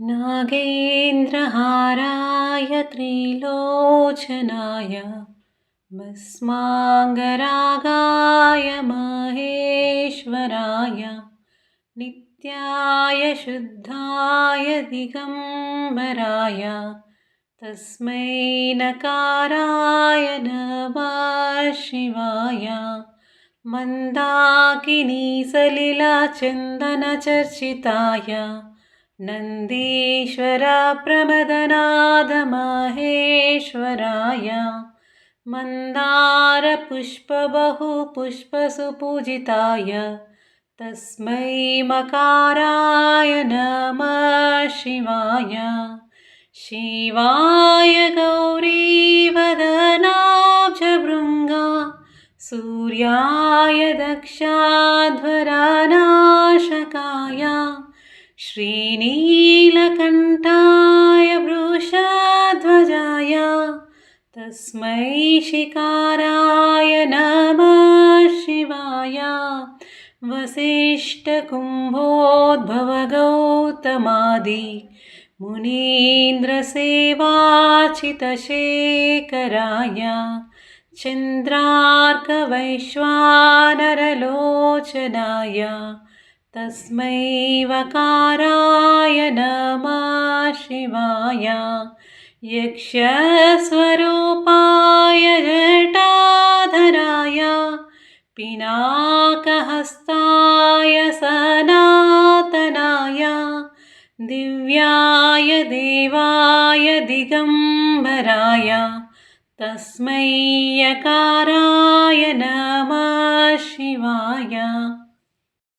नागेन्द्रहाराय त्रिलोचनाय भस्माङ्गरागाय महेश्वराय नित्याय शुद्धाय दिगम्बराय तस्मै नकाराय नमः शिवाय। मन्दाकिनीसलिलचन्दनचर्चिताय नन्दीश्वरप्रमदनाद महेश्वराय मन्दारपुष्पबहुपुष्पसुपूजिताय तस्मै मकाराय नमः शिवाय। शिवाय गौरीवदनाब्जभृङ्गा सूर्याय दक्षाध्वरनाशकाय श्रीनीलकण्ठाय वृषध्वजाय तस्मै शिकाराय नमः शिवाय। वसिष्ठकुम्भोद्भवगौतमादि मुनीन्द्रसेवाचितशेखराय चन्द्रार्कवैश्वानरलोचनाय तस्मै वकाराय नमः शिवाय। यक्षस्वरूपाय जटाधराय पिनाकहस्ताय सनातनाय दिव्याय देवाय दिगम्बराय तस्मै यकाराय नमः शिवाय।